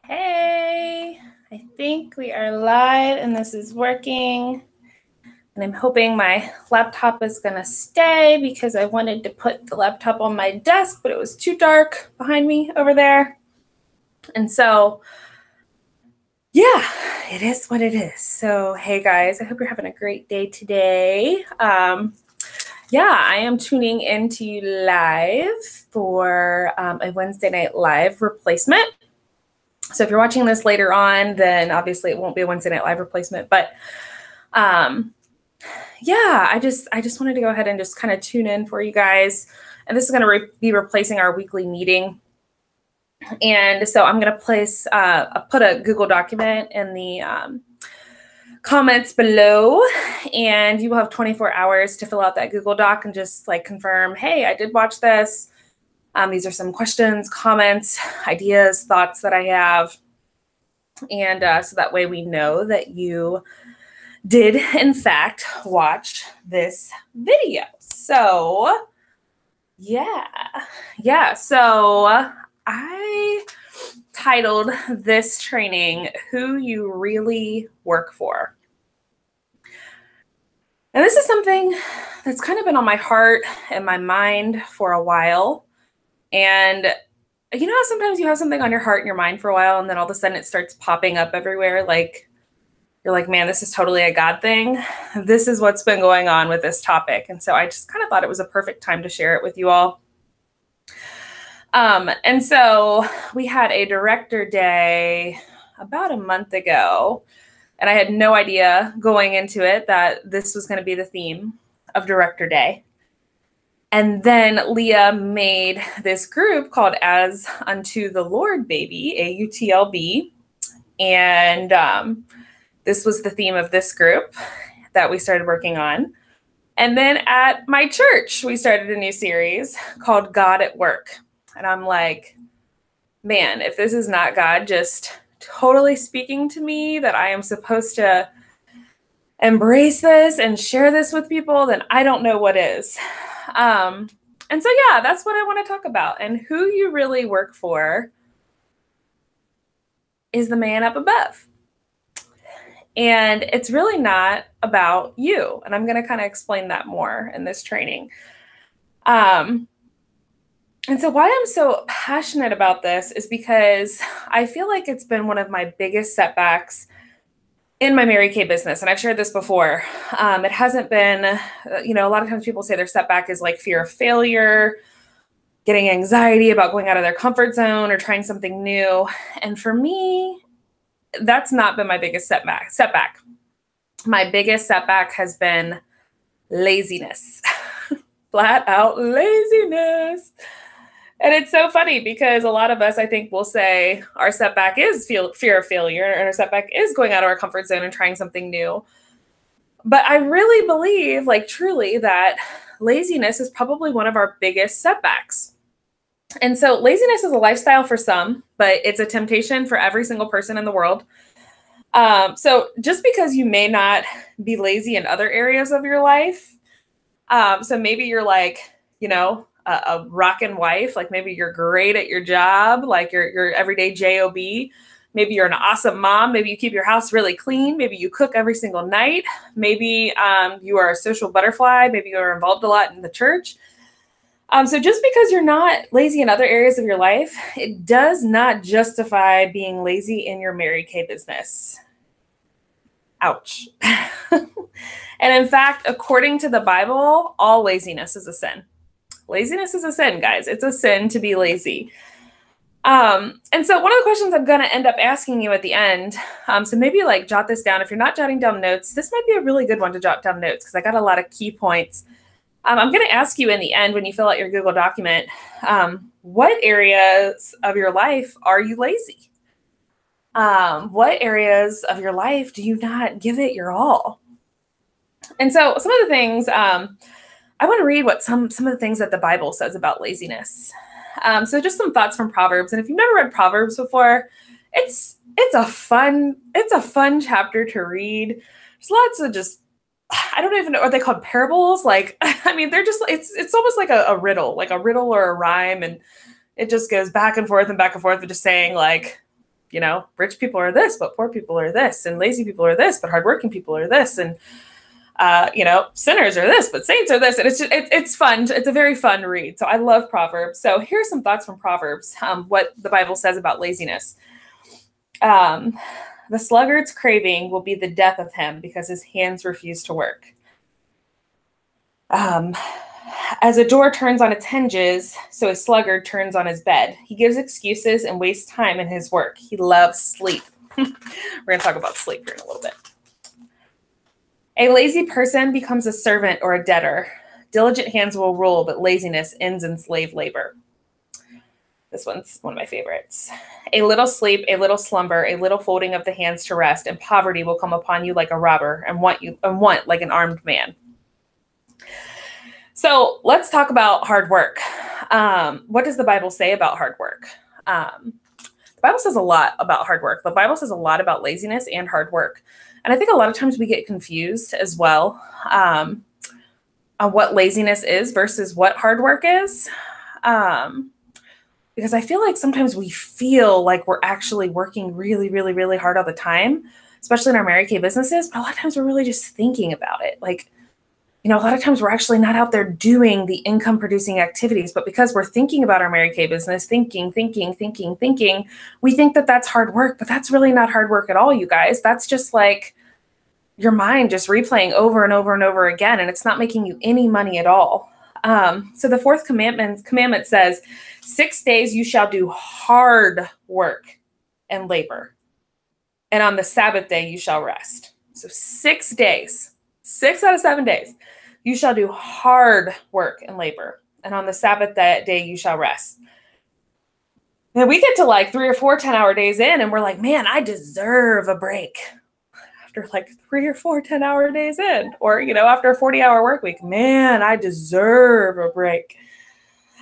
Hey, I think we are live and this is working. And I'm hoping my laptop is going to stay because I wanted to put the laptop on my desk, but it was too dark behind me over there. And so, yeah, it is what it is. So, hey guys, I hope you're having a great day today. I am tuning into you live for a Wednesday Night Live replacement. So if you're watching this later on, then obviously it won't be a Wednesday Night Live replacement. But I just wanted to go ahead and just kind of tune in for you guys. And this is going to be replacing our weekly meeting. And so I'm going to put a Google document in the comments below, and you will have 24 hours to fill out that Google Doc and just like confirm, hey, I did watch this. These are some questions, comments, ideas, thoughts that I have. And so that way we know that you did, in fact, watch this video. So, So I titled this training, Who You Really Work For. And this is something that's kind of been on my heart and my mind for a while. And you know how sometimes you have something on your heart and your mind for a while, and then all of a sudden it starts popping up everywhere. Like you're like, man, this is totally a God thing. This is what's been going on with this topic. And so I just kind of thought it was a perfect time to share it with you all. And so we had a director day about a month ago, and I had no idea going into it that this was going to be the theme of director day. And then Leah made this group called As Unto the Lord Baby, AUTLB. And this was the theme of this group that we started working on. And then at my church, we started a new series called God at Work. And I'm like, man, if this is not God just totally speaking to me that I am supposed to embrace this and share this with people, then I don't know what is. And so, that's what I want to talk about. And who you really work for is the man up above. And it's really not about you. And I'm going to kind of explain that more in this training. And so why I'm so passionate about this is because I feel like it's been one of my biggest setbacks in my Mary Kay business. And I've shared this before. It hasn't been, a lot of times people say their setback is like fear of failure, getting anxiety about going out of their comfort zone or trying something new. And for me, that's not been my biggest setback. My biggest setback has been laziness, flat out laziness. And it's so funny because a lot of us, I think, will say our setback is fear of failure, and our setback is going out of our comfort zone and trying something new. But I really believe, like truly, that laziness is probably one of our biggest setbacks. And so laziness is a lifestyle for some, but it's a temptation for every single person in the world. So just because you may not be lazy in other areas of your life, so maybe you're like, a rockin' wife, like maybe you're great at your job, like your everyday job. Maybe you're an awesome mom. Maybe you keep your house really clean. Maybe you cook every single night. Maybe you are a social butterfly. Maybe you're involved a lot in the church. So just because you're not lazy in other areas of your life, it does not justify being lazy in your Mary Kay business. Ouch. And in fact, according to the Bible, all laziness is a sin. Laziness is a sin, guys. It's a sin to be lazy. And so one of the questions I'm going to end up asking you at the end, so maybe like jot this down. If you're not jotting down notes, this might be a really good one to jot down notes because I got a lot of key points. I'm going to ask you in the end when you fill out your Google document, what areas of your life are you lazy? What areas of your life do you not give it your all? And so some of the things, I want to read what some of the things that the Bible says about laziness. So just some thoughts from Proverbs. And if you've never read Proverbs before, it's a fun chapter to read. There's lots of just, I don't even know, are they called parables? Like, I mean, they're just, it's almost like a riddle or a rhyme. And it just goes back and forth with just saying like, you know, rich people are this, but poor people are this, and lazy people are this, but hardworking people are this, and you know, sinners are this, but saints are this. And it's fun. It's a very fun read. So I love Proverbs. So here's some thoughts from Proverbs, what the Bible says about laziness. The sluggard's craving will be the death of him because his hands refuse to work. As a door turns on its hinges, so a sluggard turns on his bed. He gives excuses and wastes time in his work. He loves sleep. We're going to talk about sleep here in a little bit. A lazy person becomes a servant or a debtor. Diligent hands will rule, but laziness ends in slave labor. This one's one of my favorites. A little sleep, a little slumber, a little folding of the hands to rest, and poverty will come upon you like a robber and want like an armed man. So let's talk about hard work. What does the Bible say about hard work? The Bible says a lot about hard work. The Bible says a lot about laziness and hard work. And I think a lot of times we get confused as well on what laziness is versus what hard work is. Because I feel like sometimes we feel like we're actually working really, really, really hard all the time, especially in our Mary Kay businesses. But a lot of times we're really just thinking about it. Like, you know, a lot of times we're actually not out there doing the income producing activities, but because we're thinking about our Mary Kay business, thinking, we think that that's hard work, but that's really not hard work at all, you guys. That's just like your mind just replaying over and over and over again, and it's not making you any money at all. So the fourth commandment says, 6 days you shall do hard work and labor, and on the Sabbath day you shall rest. So 6 days, 6 out of 7 days, you shall do hard work and labor, and on the Sabbath day you shall rest. Then we get to like 3 or 4 10-hour days in, and we're like, man, I deserve a break. After like 3 or 4 10-hour days in, or, you know, after a 40-hour work week, man, I deserve a break.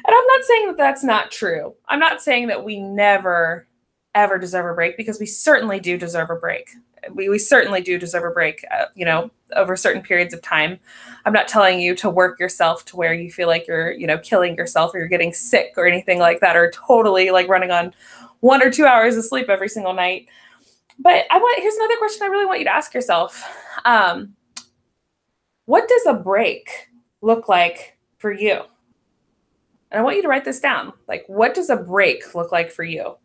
And I'm not saying that that's not true. I'm not saying that we never, ever deserve a break, because we certainly do deserve a break. We certainly do deserve a break, you know, over certain periods of time. I'm not telling you to work yourself to where you feel like you're, you know, killing yourself or you're getting sick or anything like that, or totally like running on 1 or 2 hours of sleep every single night. But here's another question I really want you to ask yourself. What does a break look like for you? And I want you to write this down. Like, what does a break look like for you?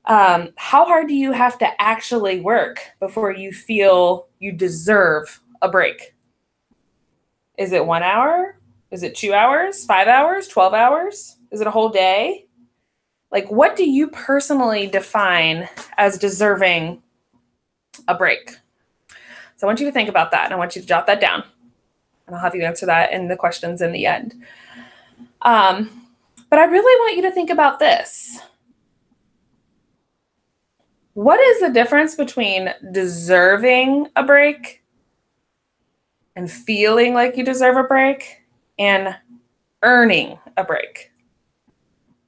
How hard do you have to actually work before you feel you deserve a break? Is it 1 hour? Is it 2 hours, 5 hours, 12 hours? Is it a whole day? Like, what do you personally define as deserving a break? So I want you to think about that, and I want you to jot that down, and I'll have you answer that in the questions in the end. But I really want you to think about this. What is the difference between deserving a break and feeling like you deserve a break and earning a break?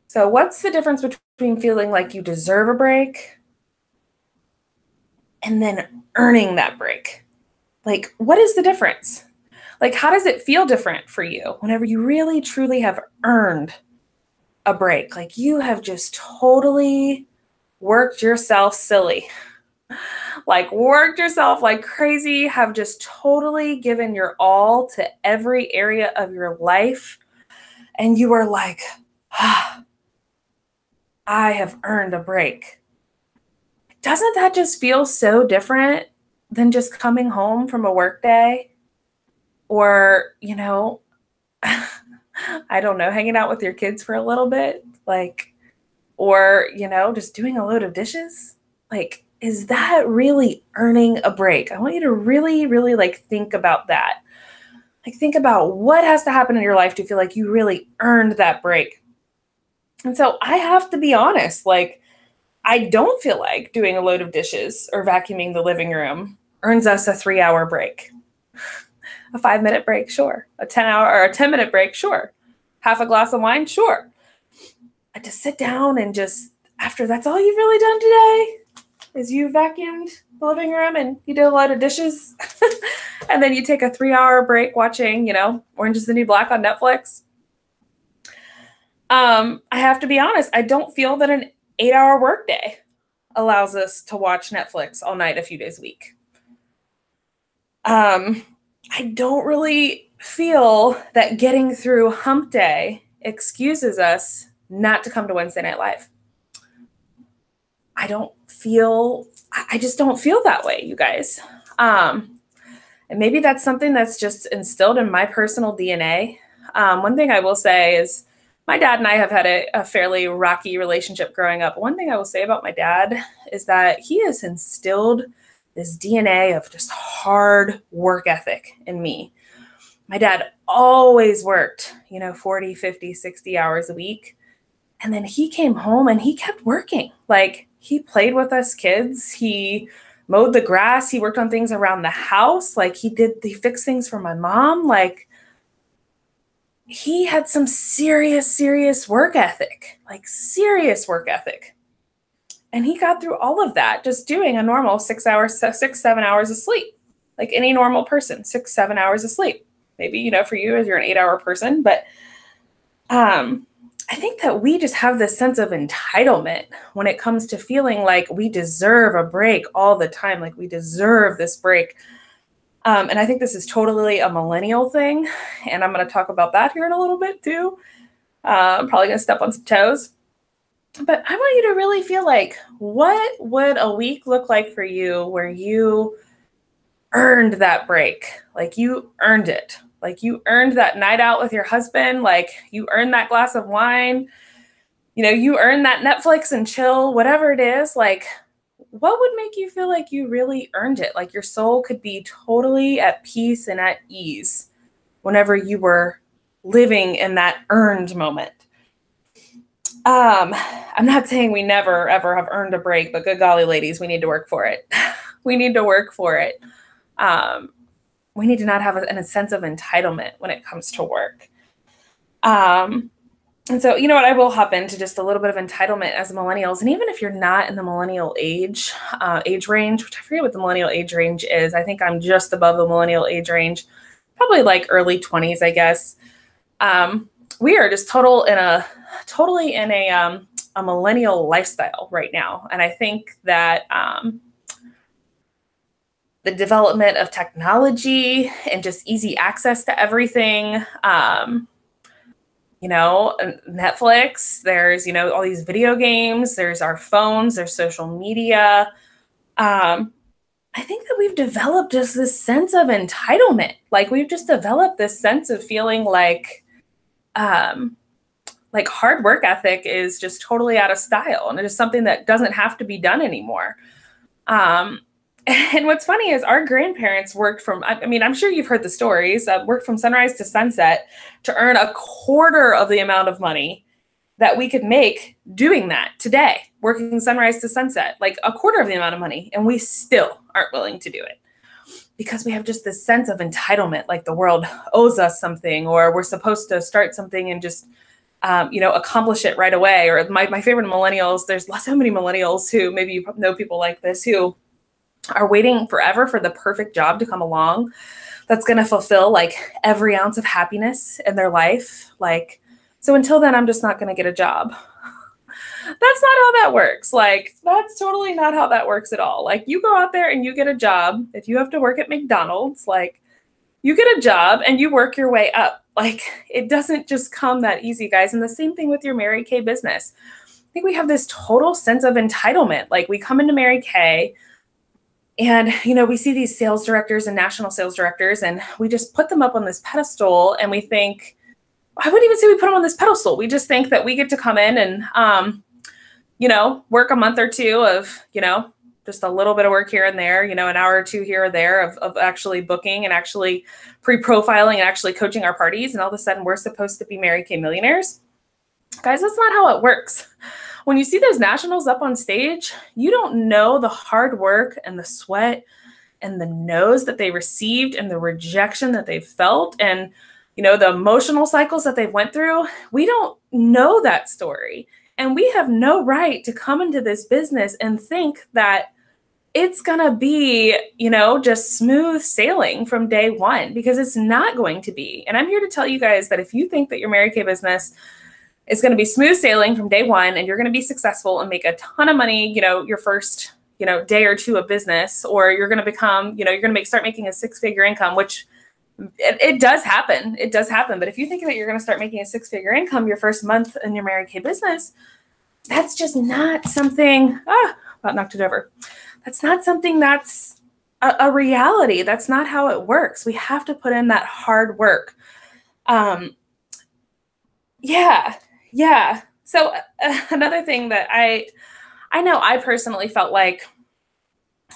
So what's the difference between feeling like you deserve a break and then earning that break? Like, what is the difference? Like, how does it feel different for you whenever you really, truly have earned a break? Like, you have just totally worked yourself silly, like worked yourself like crazy, have just totally given your all to every area of your life. And you are like, I have earned a break. Doesn't that just feel so different than just coming home from a work day? Or, you know, I don't know, hanging out with your kids for a little bit, like, or, you know, just doing a load of dishes. Like, is that really earning a break? I want you to really, really like think about that. Like, think about what has to happen in your life to feel like you really earned that break. And so I have to be honest, like, I don't feel like doing a load of dishes or vacuuming the living room earns us a 3-hour break. A 5-minute break, sure. A 10-hour or a 10-minute break, sure. Half a glass of wine, sure. But to sit down and just, after that's all you've really done today, is you vacuumed the living room and you did a lot of dishes, and then you take a 3-hour break watching, you know, Orange is the New Black on Netflix. I have to be honest, I don't feel that an 8-hour workday allows us to watch Netflix all night, a few days a week. I don't really feel that getting through hump day excuses us not to come to Wednesday Night Live. I just don't feel that way, you guys. And maybe that's something that's just instilled in my personal DNA. One thing I will say is my dad and I have had a fairly rocky relationship growing up. One thing I will say about my dad is that he has instilled this DNA of just hard work ethic in me. My dad always worked, 40, 50, 60 hours a week. And then he came home and he kept working. Like, he played with us kids. He mowed the grass. He worked on things around the house. Like, he fixed things for my mom. Like, he had some serious work ethic, And he got through all of that just doing a normal 7 hours of sleep, like any normal person, 6, 7 hours of sleep. Maybe, for you, if you're an 8-hour person, but I think that we just have this sense of entitlement when it comes to feeling like we deserve a break all the time, like we deserve this break. And I think this is totally a millennial thing, and I'm going to talk about that here in a little bit too. I'm probably going to step on some toes. But I want you to really feel like, what would a week look like for you where you earned that break? Like, you earned it. Like, you earned that night out with your husband. Like, you earned that glass of wine. You earned that Netflix and chill, whatever it is. Like, what would make you feel like you really earned it? Like, your soul could be totally at peace and at ease whenever you were living in that earned moment. I'm not saying we never, ever have earned a break, but good golly, ladies, we need to work for it. We need to work for it. We need to not have a sense of entitlement when it comes to work. And so, you know what, I will hop into just a little bit of entitlement as millennials. And even if you're not in the millennial age range, which I forget what the millennial age range is. I think I'm just above the millennial age range, probably like early 20s, I guess. We are just totally in a millennial lifestyle right now. And I think that the development of technology and just easy access to everything, Netflix, there's, all these video games, there's our phones, there's social media. I think that we've developed just this sense of entitlement. Like, we've just developed this sense of feeling like hard work ethic is just totally out of style, and it is something that doesn't have to be done anymore. And what's funny is our grandparents worked I'm sure you've heard the stories, worked from sunrise to sunset to earn a quarter of the amount of money that we could make doing that today, working sunrise to sunset, like a quarter of the amount of money. And we still aren't willing to do it because we have just this sense of entitlement, like the world owes us something, or we're supposed to start something and just accomplish it right away. Or my favorite millennials, there's so many millennials who, maybe you know people like this, who are waiting forever for the perfect job to come along that's going to fulfill like every ounce of happiness in their life. Like, so until then, I'm just not going to get a job. That's not how that works. Like, that's totally not how that works at all. Like, you go out there and you get a job. If you have to work at McDonald's, like, you get a job and you work your way up. Like, it doesn't just come that easy, guys. And the same thing with your Mary Kay business. I think we have this total sense of entitlement. Like, we come into Mary Kay, and, we see these sales directors and national sales directors, and we just put them up on this pedestal, and we think, I wouldn't even say we put them on this pedestal. We just think that we get to come in and, work a month or two of, just a little bit of work here and there, an hour or two here or there of actually booking and actually pre-profiling and actually coaching our parties. And all of a sudden we're supposed to be Mary Kay millionaires. Guys, that's not how it works. When you see those nationals up on stage, you don't know the hard work and the sweat and the no's that they received and the rejection that they felt and, the emotional cycles that they've went through. We don't know that story. And we have no right to come into this business and think that it's going to be, just smooth sailing from day one, because it's not going to be. And I'm here to tell you guys that if you think that your Mary Kay business It's going to be smooth sailing from day one, and you're going to be successful and make a ton of money, your first, day or two of business, or you're going to become, you're going to start making a 6-figure income, which it does happen. It does happen. But if you think that you're going to start making a 6-figure income your first month in your Mary Kay business, that's just not something, about knocked it over. That's not something that's a reality. That's not how it works. We have to put in that hard work. Yeah. So another thing that I know I personally felt like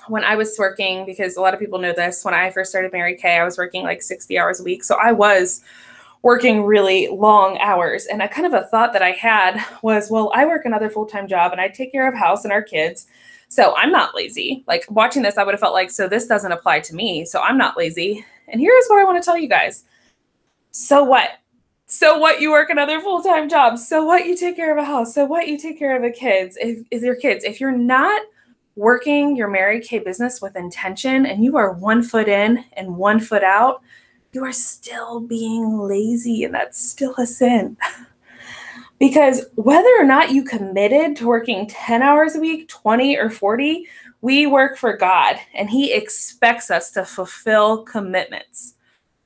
when I was working, because a lot of people know this, when I first started Mary Kay, I was working like 60 hours a week. So I was working really long hours. And a kind of a thought that I had was, well, I work another full-time job and I take care of house and our kids. So I'm not lazy. Like watching this, I would have felt like, so this doesn't apply to me. So I'm not lazy. And here's what I want to tell you guys. So what? So what, you work another full-time job? So what, you take care of a house? So what, you take care of the kids? If your kids, if you're not working your Mary Kay business with intention and you are 1 foot in and 1 foot out, you are still being lazy, and that's still a sin. Because whether or not you committed to working 10 hours a week, 20 or 40, we work for God, and He expects us to fulfill commitments.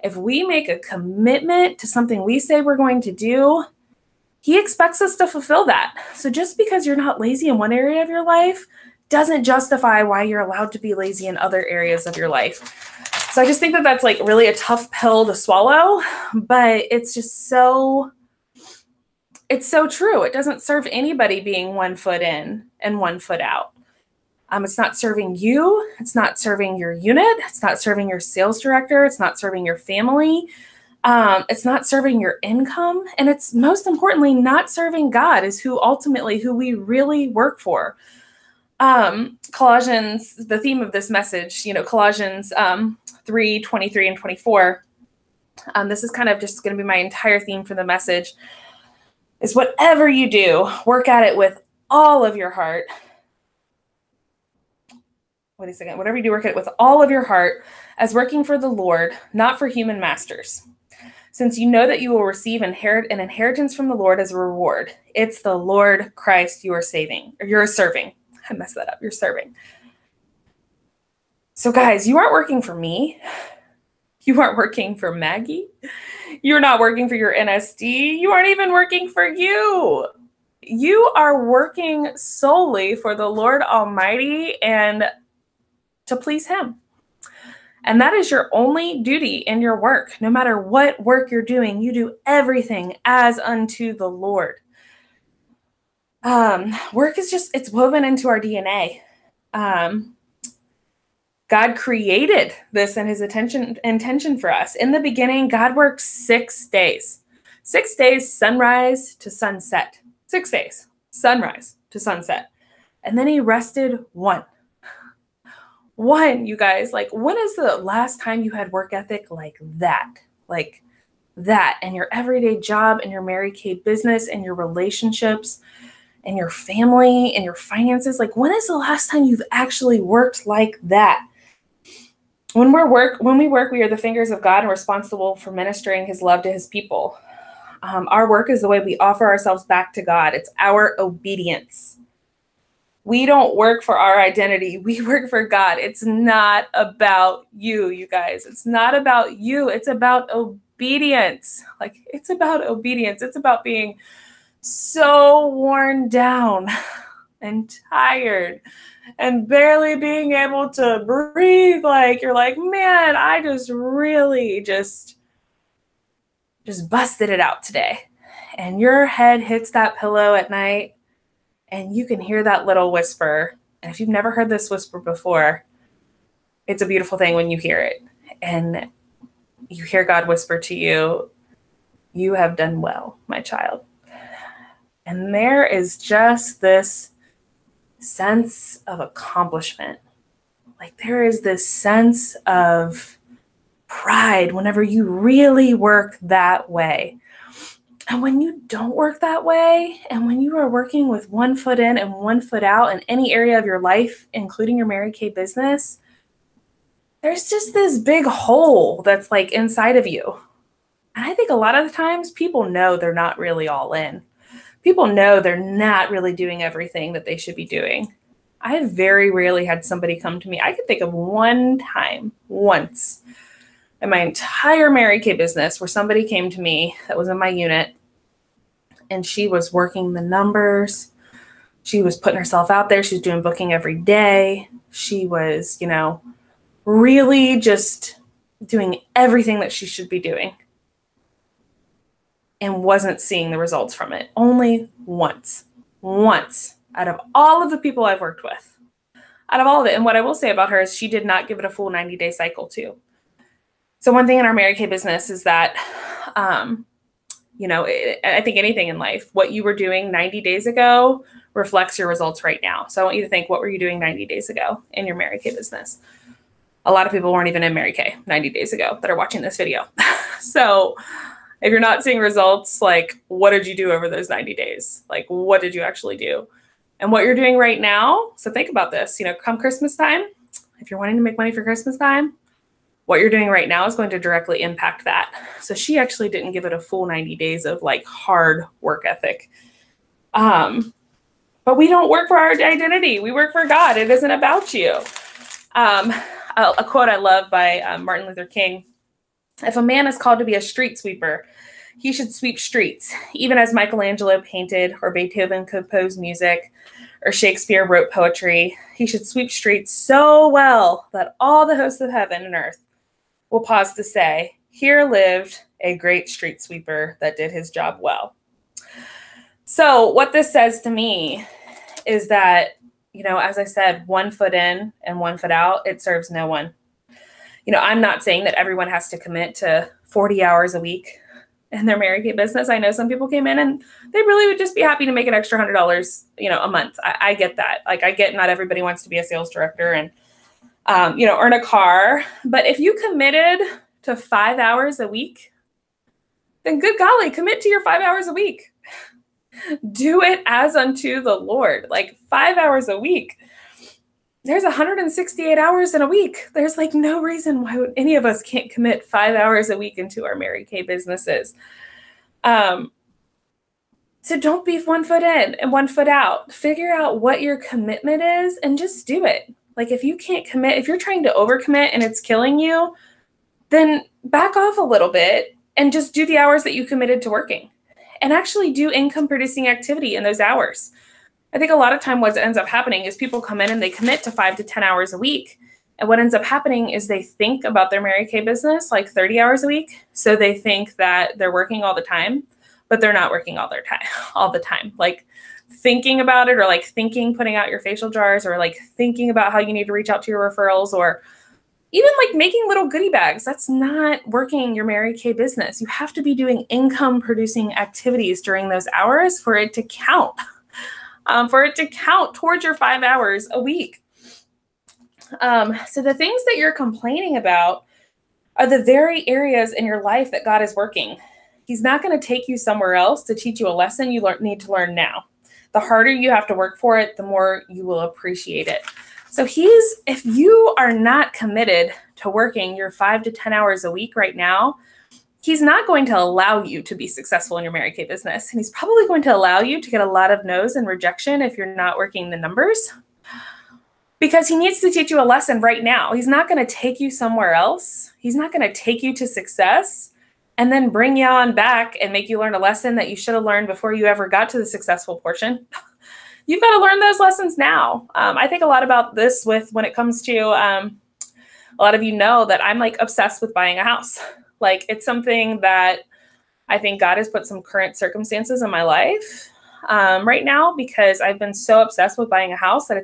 If we make a commitment to something we say we're going to do, He expects us to fulfill that. So just because you're not lazy in one area of your life doesn't justify why you're allowed to be lazy in other areas of your life. So I just think that that's like really a tough pill to swallow, but it's just it's so true. It doesn't serve anybody being 1 foot in and 1 foot out. It's not serving you. It's not serving your unit. It's not serving your sales director. It's not serving your family. It's not serving your income. And it's most importantly, not serving God is who we really work for. Colossians, the theme of this message, Colossians 3:23 and 24. This is kind of just going to be my entire theme for the message, is whatever you do, work at it with all of your heart. Whatever you do, work at it with all of your heart, as working for the Lord, not for human masters, since you know that you will receive an inheritance from the Lord as a reward. It's the Lord Christ you're serving. I messed that up. You're serving. So guys, you aren't working for me. You aren't working for Maggie. You're not working for your NSD. You aren't even working for you. You are working solely for the Lord Almighty and to please Him. And that is your only duty in your work. No matter what work you're doing, you do everything as unto the Lord. Work is it's woven into our DNA. God created this in His intention for us. In the beginning, God worked 6 days. 6 days, sunrise to sunset. 6 days, sunrise to sunset. And then He rested one. One, you guys, like, when is the last time you had work ethic like that? Like that, and your everyday job and your Mary Kay business and your relationships and your family and your finances? Like, when is the last time you've actually worked like that? When we work, we are the fingers of God and responsible for ministering His love to His people. Our work is the way we offer ourselves back to God. It's our obedience. We don't work for our identity. We work for God. It's not about you, you guys. It's not about you. It's about obedience. Like, it's about obedience. It's about being so worn down and tired and barely being able to breathe. Like, you're like, man, I just really just busted it out today. And your head hits that pillow at night and you can hear that little whisper. And if you've never heard this whisper before, it's a beautiful thing when you hear it. And you hear God whisper to you, "You have done well, my child." And there is just this sense of accomplishment. Like, there is this sense of pride whenever you really work that way. And when you don't work that way, and when you are working with 1 foot in and 1 foot out in any area of your life, including your Mary Kay business, there's just this big hole that's like inside of you. And I think a lot of the times people know they're not really all in. people know they're not really doing everything that they should be doing. I have very rarely had somebody come to me. I could think of one time, once, in my entire Mary Kay business where somebody came to me that was in my unit, and she was working the numbers. She was putting herself out there. She was doing booking every day. She was, really just doing everything that she should be doing and wasn't seeing the results from it. Only once out of all of the people I've worked with, out of all of it. And what I will say about her is she did not give it a full 90-day cycle too. So one thing in our Mary Kay business is that, I think anything in life, what you were doing 90 days ago reflects your results right now. So I want you to think, what were you doing 90 days ago in your Mary Kay business? A lot of people weren't even in Mary Kay 90 days ago that are watching this video. So if you're not seeing results, like, what did you do over those 90 days? Like, what did you actually do? And what you're doing right now, so think about this, come Christmas time, if you're wanting to make money for Christmas time, what you're doing right now is going to directly impact that. So she actually didn't give it a full 90 days of like hard work ethic. But we don't work for our identity. We work for God. It isn't about you. A quote I love by Martin Luther King: "If a man is called to be a street sweeper, he should sweep streets, even as Michelangelo painted, or Beethoven composed music, or Shakespeare wrote poetry. He should sweep streets so well that all the hosts of heaven and earth will pause to say, 'Here lived a great street sweeper that did his job well.'" So what this says to me is that, as I said, 1 foot in and 1 foot out, it serves no one. I'm not saying that everyone has to commit to 40 hours a week in their Mary Kay business. I know some people came in and they really would just be happy to make an extra $100, a month. I get that. Like, I get not everybody wants to be a sales director and, earn a car. But if you committed to 5 hours a week, then good golly, commit to your 5 hours a week. Do it as unto the Lord. Like, 5 hours a week. There's 168 hours in a week. There's like no reason why any of us can't commit 5 hours a week into our Mary Kay businesses. So don't be 1 foot in and 1 foot out. Figure out what your commitment is and just do it. Like, if you can't commit, if you're trying to overcommit and it's killing you, then back off a little bit and just do the hours that you committed to working, and actually do income producing activity in those hours. I think a lot of time what ends up happening is people come in and they commit to 5 to 10 hours a week. And what ends up happening is they think about their Mary Kay business like 30 hours a week. So they think that they're working all the time, but they're not working all the time. Like, thinking about it, or like putting out your facial jars, or like thinking about how you need to reach out to your referrals, or even like making little goodie bags. That's not working your Mary Kay business. You have to be doing income producing activities during those hours for it to count. Towards your 5 hours a week. So the things that you're complaining about are the very areas in your life that God is working. He's not going to take you somewhere else to teach you a lesson you need to learn now. The harder you have to work for it, the more you will appreciate it. So if you are not committed to working your 5 to 10 hours a week right now, He's not going to allow you to be successful in your Mary Kay business. And he's probably going to allow you to get a lot of no's and rejection if you're not working the numbers, because he needs to teach you a lesson right now. He's not going to take you somewhere else. He's not going to take you to success and then bring you on back and make you learn a lesson that you should have learned before you ever got to the successful portion. You've got to learn those lessons now. I think a lot about this when it comes to, a lot of you know that I'm like obsessed with buying a house. Like, it's something that I think God has put some current circumstances in my life right now, because I've been so obsessed with buying a house that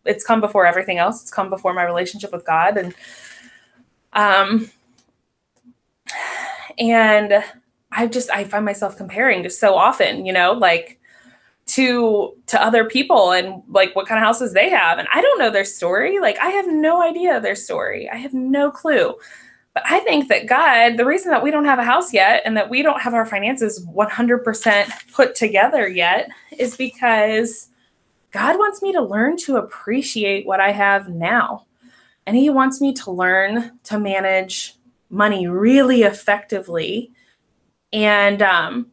it's come before everything else. It's come before my relationship with God. And I find myself comparing just so often, like to other people and like what kind of houses they have. And I don't know their story. Like, I have no idea their story. I have no clue. But I think that God, the reason that we don't have a house yet and that we don't have our finances 100% put together yet is because God wants me to learn to appreciate what I have now. And he wants me to learn to manage money really effectively and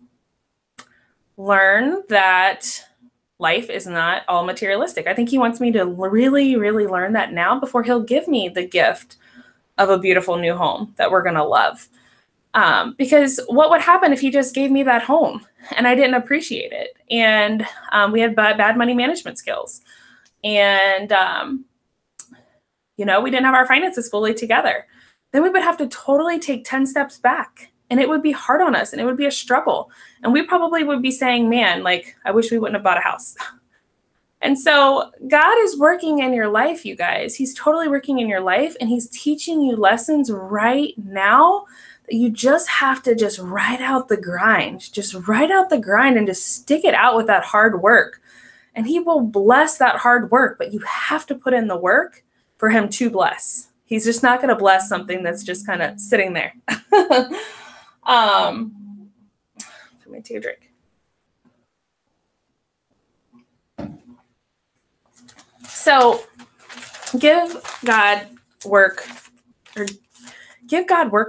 learn that life is not all materialistic. I think he wants me to really, really learn that now before he'll give me the gift of a beautiful new home that we're going to love. Because what would happen if he just gave me that home and I didn't appreciate it? And we had bad money management skills. And, we didn't have our finances fully together. Then we would have to totally take 10 steps back. And it would be hard on us and it would be a struggle. And we probably would be saying, man, like, I wish we wouldn't have bought a house. And so God is working in your life, you guys. He's totally working in your life, and he's teaching you lessons right now that you just have to just ride out the grind. Just ride out the grind and just stick it out with that hard work. And he will bless that hard work, but you have to put in the work for him to bless. He's just not going to bless something that's just kind of sitting there. Let me take a drink. So give God work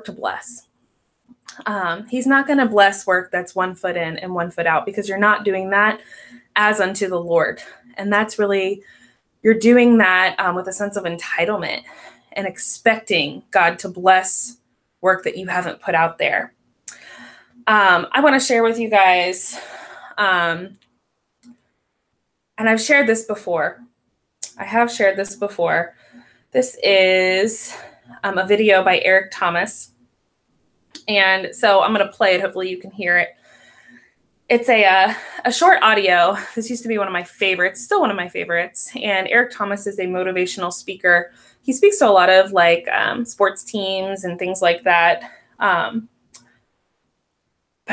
to bless. He's not going to bless work that's 1 foot in and 1 foot out, because you're not doing that as unto the Lord. And that's really, you're doing that with a sense of entitlement and expecting God to bless work that you haven't put out there. I want to share with you guys, and I've shared this before. I have shared this before. This is a video by Eric Thomas. And so I'm going to play it. Hopefully you can hear it. It's a short audio. This used to be one of my favorites, still one of my favorites. And Eric Thomas is a motivational speaker. He speaks to a lot of sports teams and things like that. But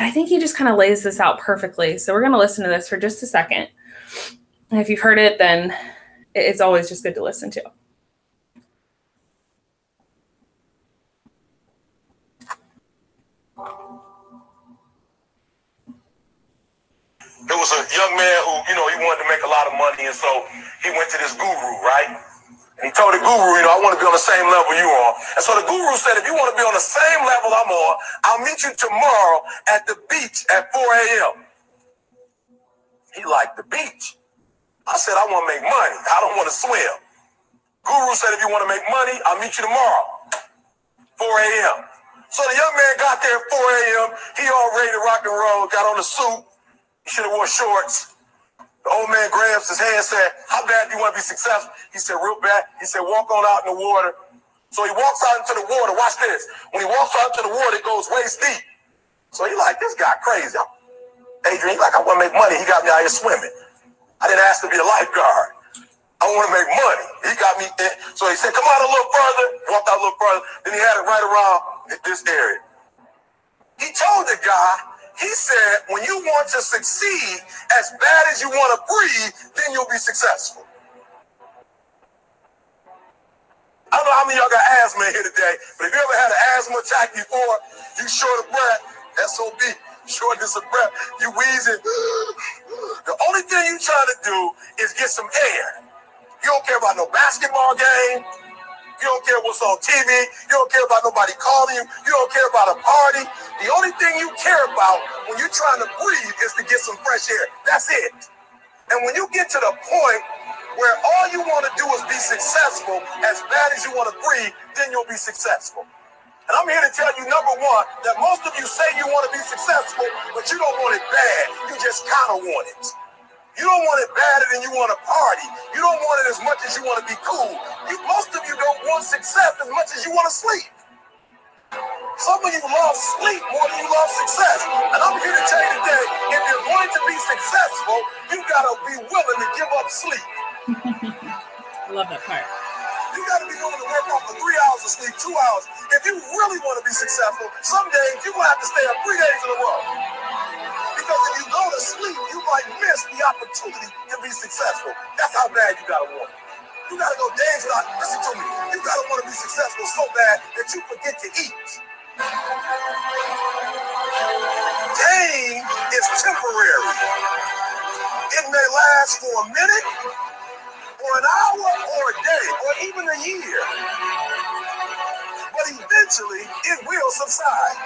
I think he just kind of lays this out perfectly. So we're going to listen to this for just a second. And if you've heard it, then it's always just good to listen to. There was a young man who, he wanted to make a lot of money, and so he went to this guru, right? And he told the guru, I want to be on the same level you are. And so the guru said, if you want to be on the same level I'm on, I'll meet you tomorrow at the beach at 4 a.m. He liked the beach. I said, I want to make money. I don't want to swim. Guru said, if you want to make money, I'll meet you tomorrow, 4 a.m. So the young man got there at 4 a.m. He all ready to rock and roll, got on the suit. He should have wore shorts. The old man grabs his hand and said, how bad do you want to be successful? He said, real bad. He said, walk on out in the water. So he walks out into the water. Watch this. When he walks out into the water, it goes waist deep. So he like, this guy crazy. Adrian, he like, I want to make money. He got me out here swimming. I didn't ask to be a lifeguard. I want to make money. He got me in. So he said, come out a little further. Walked out a little further. Then he had it right around this area. He told the guy, he said, when you want to succeed as bad as you want to breathe, then you'll be successful. I don't know how many of y'all got asthma in here today, but if you ever had an asthma attack before, you short of breath, SOB, shortness of breath, you wheezing. The only thing you trying to do is get some air. You don't care about no basketball game. You don't care what's on TV. You don't care about nobody calling you. You don't care about a party. The only thing you care about when you're trying to breathe is to get some fresh air. That's it. And when you get to the point where all you want to do is be successful as bad as you want to breathe, then you'll be successful. And I'm here to tell you, number one, that most of you say you want to be successful, but you don't want it bad. You just kind of want it. You don't want it badder than you want to party. You don't want it as much as you want to be cool. Most of you don't want success as much as you want to sleep. Some of you love sleep more than you love success. And I'm here to tell you today, if you're going to be successful, you got to be willing to give up sleep. I love that part. You got to be willing to work off for 3 hours of sleep, 2 hours. If you really want to be successful, some days you're going to have to stay up 3 days in a row. Because if you go to sleep, you might miss the opportunity to be successful. That's how bad you got to want it. You got to go days without, listen to me, you got to want to be successful so bad that you forget to eat. Pain is temporary. It may last for a minute, or an hour, or a day, or even a year. But eventually, it will subside.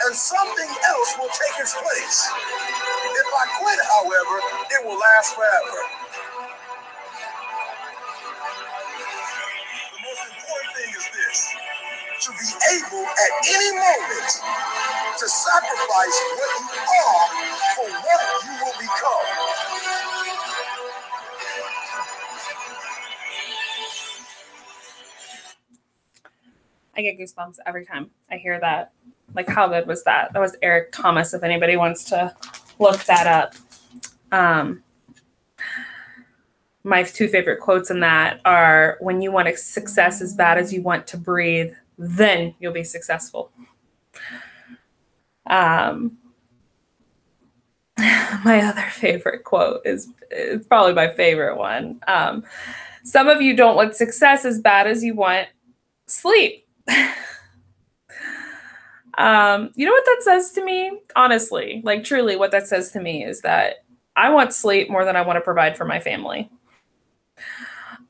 And something else will take its place. If I quit, however, it will last forever. The most important thing is this: to be able at any moment to sacrifice what you are for what you will become. I get goosebumps every time I hear that. Like, how good was that? That was Eric Thomas, if anybody wants to look that up. My two favorite quotes in that are, when you want success as bad as you want to breathe, then you'll be successful. My other favorite quote is probably my favorite one. Some of you don't want success as bad as you want sleep. You know what that says to me? Honestly, like truly what that says to me is that I want sleep more than I want to provide for my family.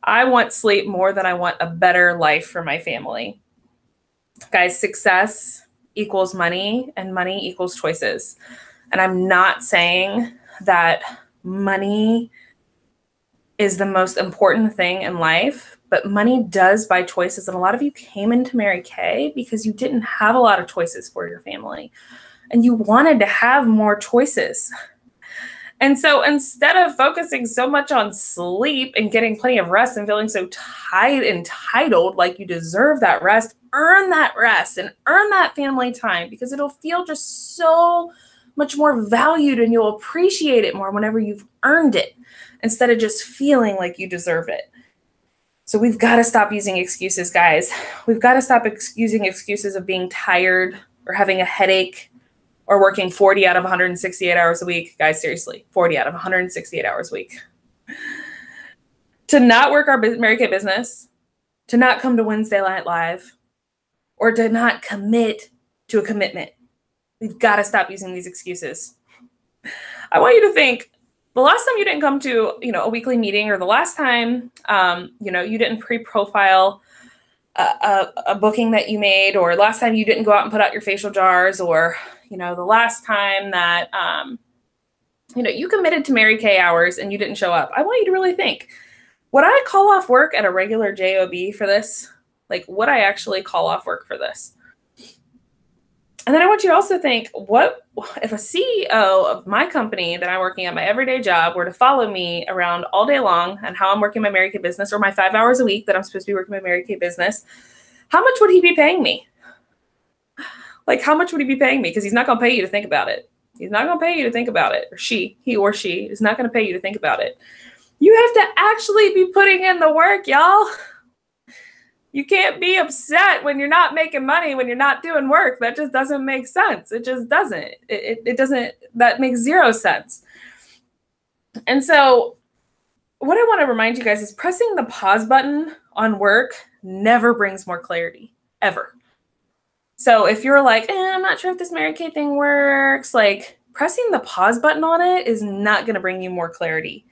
I want sleep more than I want a better life for my family. Guys, success equals money and money equals choices. And I'm not saying that money is the most important thing in life, but money does buy choices. And a lot of you came into Mary Kay because you didn't have a lot of choices for your family and you wanted to have more choices. And so instead of focusing so much on sleep and getting plenty of rest and feeling so entitled, like you deserve that rest, earn that rest and earn that family time, because it'll feel just so much more valued and you'll appreciate it more whenever you've earned it instead of just feeling like you deserve it. So we've got to stop using excuses, guys. We've got to stop using excuses of being tired or having a headache or working 40 out of 168 hours a week. Guys, seriously, 40 out of 168 hours a week. To not work our Mary Kay business, to not come to Wednesday Night Live, or to not commit to a commitment. We've got to stop using these excuses. I want you to think, the last time you didn't come to, a weekly meeting, or the last time, you didn't pre-profile a booking that you made, or last time you didn't go out and put out your facial jars, or, the last time that, you committed to Mary Kay hours and you didn't show up. I want you to really think, would I call off work at a regular job for this? Like, would I actually call off work for this? And then I want you to also think, what if a CEO of my company that I'm working at, my everyday job, were to follow me around all day long and how I'm working my Mary Kay business, or my 5 hours a week that I'm supposed to be working my Mary Kay business, how much would he be paying me? Like, how much would he be paying me? Because he's not going to pay you to think about it. He's not going to pay you to think about it. Or he or she is not going to pay you to think about it. You have to actually be putting in the work, y'all. You can't be upset when you're not making money, when you're not doing work. That just doesn't make sense. It just doesn't. It doesn't. That makes zero sense. And so what I want to remind you guys is pressing the pause button on work never brings more clarity, ever. So if you're like, I'm not sure if this Mary Kay thing works, like pressing the pause button on it is not going to bring you more clarity.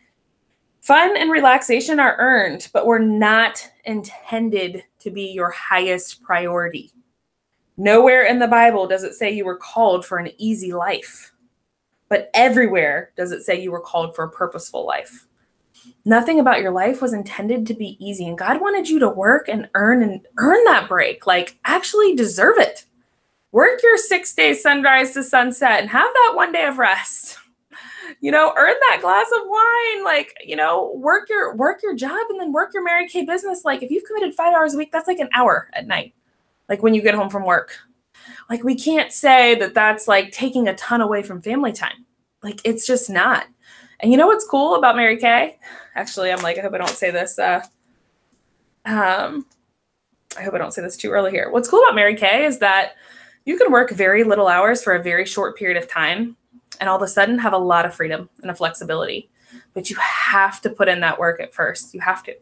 Fun and relaxation are earned, but we're not intended to be your highest priority. Nowhere in the Bible does it say you were called for an easy life, but everywhere does it say you were called for a purposeful life. Nothing about your life was intended to be easy, and God wanted you to work and earn that break, like actually deserve it. Work your 6 days sunrise to sunset and have that 1 day of rest. Earn that glass of wine, like, work your job and then work your Mary Kay business. Like if you've committed 5 hours a week, that's like an hour at night. Like when you get home from work, like we can't say that that's like taking a ton away from family time. Like it's just not. And you know what's cool about Mary Kay? Actually, I'm like, I hope I don't say this. I hope I don't say this too early here. What's cool about Mary Kay is that you can work very little hours for a very short period of time and all of a sudden have a lot of freedom and a flexibility. But you have to put in that work at first. You have to.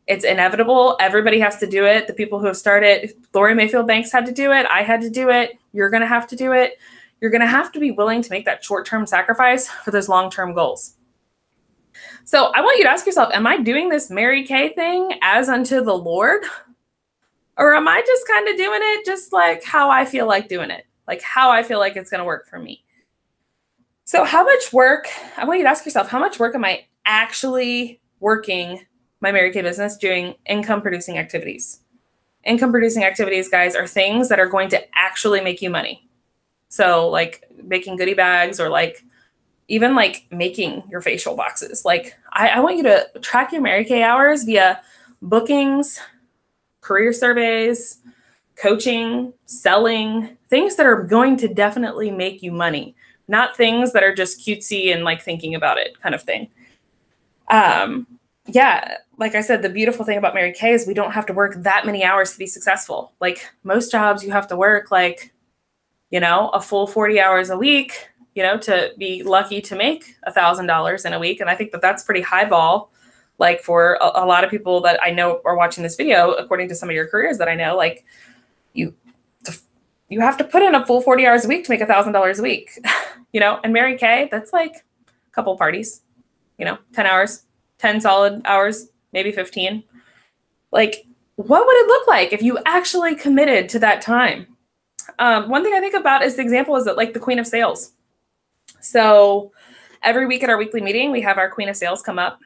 It's inevitable. Everybody has to do it. The people who have started, Lori Mayfield Banks had to do it. I had to do it. You're going to have to do it. You're going to have to be willing to make that short-term sacrifice for those long-term goals. So I want you to ask yourself, am I doing this Mary Kay thing as unto the Lord? Or am I just kind of doing it just like how I feel like doing it? Like how I feel like it's going to work for me? So how much work, I want you to ask yourself, how much work am I actually working my Mary Kay business doing income producing activities? Income producing activities, guys, are things that are going to actually make you money. So like making goodie bags, or like even like making your facial boxes. Like I want you to track your Mary Kay hours via bookings, career surveys, coaching, selling, things that are going to definitely make you money, not things that are just cutesy and like thinking about it kind of thing. Yeah, like I said, the beautiful thing about Mary Kay is we don't have to work that many hours to be successful. Like most jobs, you have to work like, you know, a full 40 hours a week, you know, to be lucky to make $1,000 in a week. And I think that that's pretty high ball. Like for a lot of people that I know are watching this video, according to some of your careers that I know, like you have to put in a full 40 hours a week to make $1,000 a week, you know, and Mary Kay, that's like a couple parties, you know, 10 hours, 10 solid hours, maybe 15. Like, what would it look like if you actually committed to that time? One thing I think about is the example is that like the Queen of Sales. So every week at our weekly meeting, we have our Queen of Sales come up,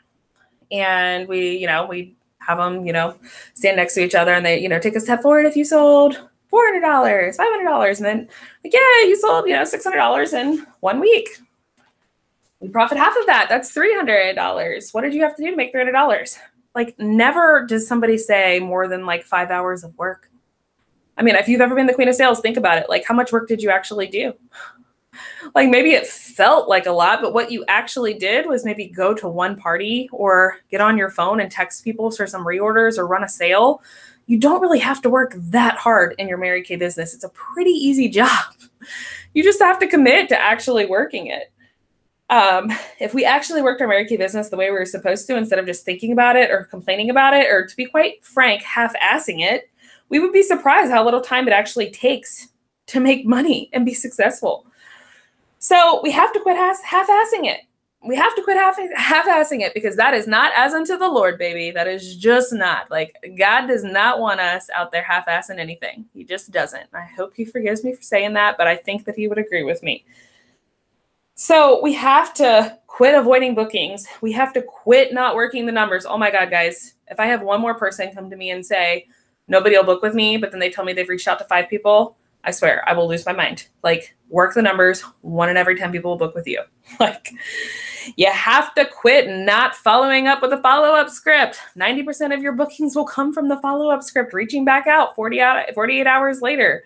and we have them, stand next to each other, and they, take a step forward if you sold $400, $500. And then like, yeah, you sold, $600 in 1 week. We profit half of that. That's $300. What did you have to do to make $300? Like never does somebody say more than like 5 hours of work. I mean, if you've ever been the Queen of Sales, think about it. Like how much work did you actually do? Like maybe it felt like a lot, but what you actually did was maybe go to one party or get on your phone and text people for some reorders or run a sale. You don't really have to work that hard in your Mary Kay business. It's a pretty easy job. You just have to commit to actually working it. If we actually worked our Mary Kay business the way we were supposed to, instead of just thinking about it or complaining about it, or to be quite frank, half-assing it, we would be surprised how little time it actually takes to make money and be successful. So we have to quit half-assing it. We have to quit half-assing it, because that is not as unto the Lord, baby. That is just not. Like, God does not want us out there half-assing anything. He just doesn't. I hope he forgives me for saying that, but I think that he would agree with me. So we have to quit avoiding bookings. We have to quit not working the numbers. Oh my God, guys, if I have one more person come to me and say, nobody will book with me, but then they tell me they've reached out to 5 people, I swear I will lose my mind. Like, work the numbers. 1 in every 10 people will book with you. Like, you have to quit not following up with a follow-up script. 90% of your bookings will come from the follow-up script, reaching back out 48 hours later,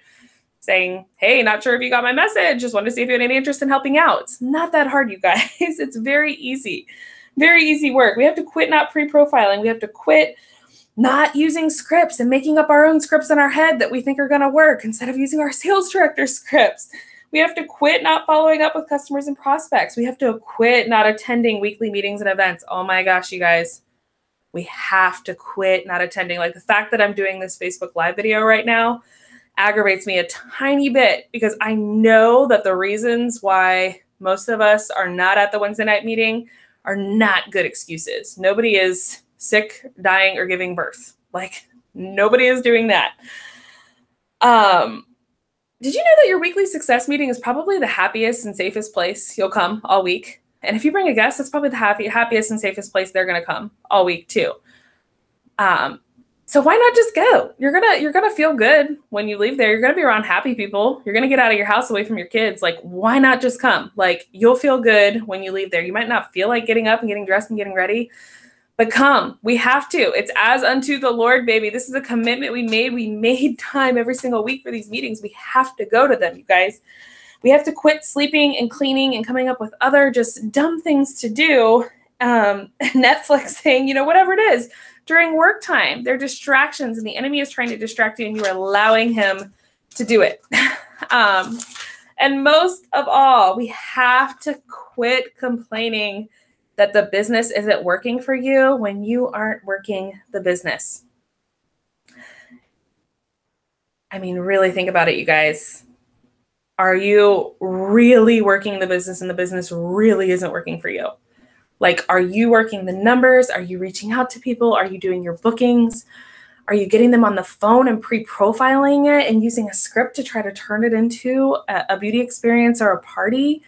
saying, hey, not sure if you got my message. Just wanted to see if you had any interest in helping out. It's not that hard, you guys. It's very easy. Very easy work. We have to quit not pre-profiling. We have to quit not using scripts and making up our own scripts in our head that we think are going to work instead of using our sales director scripts. We have to quit not following up with customers and prospects. We have to quit not attending weekly meetings and events. Oh my gosh, you guys, we have to quit not attending. Like the fact that I'm doing this Facebook Live video right now aggravates me a tiny bit, because I know that the reasons why most of us are not at the Wednesday night meeting are not good excuses. Nobody is sick, dying, or giving birth. Like nobody is doing that. Did you know that your weekly success meeting is probably the happiest and safest place you'll come all week? And if you bring a guest, that's probably the happiest and safest place they're going to come all week too. So why not just go? You're gonna feel good when you leave there. You're gonna be around happy people. You're gonna get out of your house away from your kids. Like, why not just come? Like, you'll feel good when you leave there. You might not feel like getting up and getting dressed and getting ready, but come. We have to. It's as unto the Lord, baby. This is a commitment we made. We made time every single week for these meetings. We have to go to them, you guys. We have to quit sleeping and cleaning and coming up with other just dumb things to do. Netflixing, whatever it is. During work time, they're distractions, and the enemy is trying to distract you, and you are allowing him to do it. And most of all, we have to quit complaining that the business isn't working for you when you aren't working the business. I mean, really think about it, you guys. Are you really working the business, and the business really isn't working for you? Like, are you working the numbers? Are you reaching out to people? Are you doing your bookings? Are you getting them on the phone and pre-profiling it and using a script to try to turn it into a beauty experience or a party?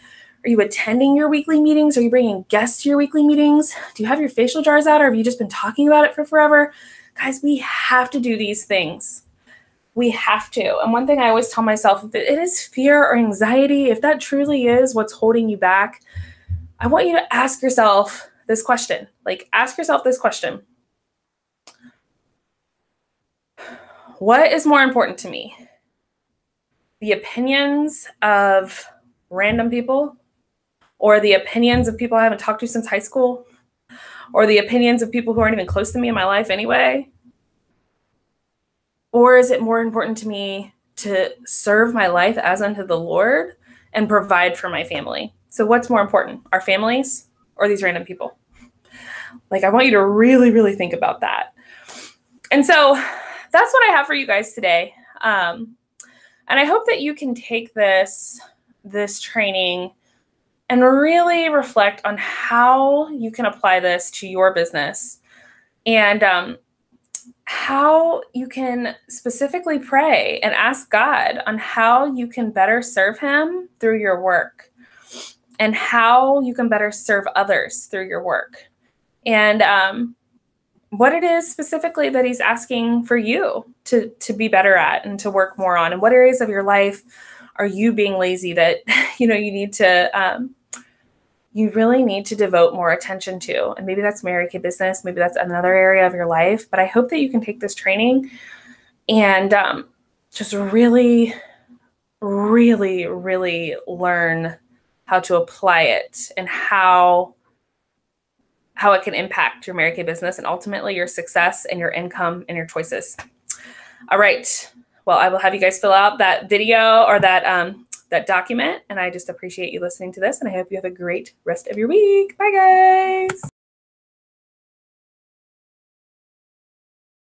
Are you attending your weekly meetings? Are you bringing guests to your weekly meetings? Do you have your facial jars out, or have you just been talking about it for forever? Guys, we have to do these things. We have to. And one thing I always tell myself, if it is fear or anxiety, if that truly is what's holding you back, I want you to ask yourself this question. Like, ask yourself this question. What is more important to me? The opinions of random people, or the opinions of people I haven't talked to since high school, or the opinions of people who aren't even close to me in my life anyway? Or is it more important to me to serve my life as unto the Lord and provide for my family? So what's more important, our families or these random people? Like, I want you to really, really think about that. And so that's what I have for you guys today. And I hope that you can take this training and really reflect on how you can apply this to your business, and how you can specifically pray and ask God on how you can better serve him through your work, and how you can better serve others through your work, and what it is specifically that he's asking for you to be better at and to work more on, and what areas of your life are you being lazy that you need to you really need to devote more attention to. And maybe that's Mary Kay business, maybe that's another area of your life. But I hope that you can take this training and just really, really, really learn how to apply it, and how it can impact your Mary Kay business and ultimately your success and your income and your choices. All right. Well, I will have you guys fill out that video or that document. And I just appreciate you listening to this. And I hope you have a great rest of your week. Bye, guys.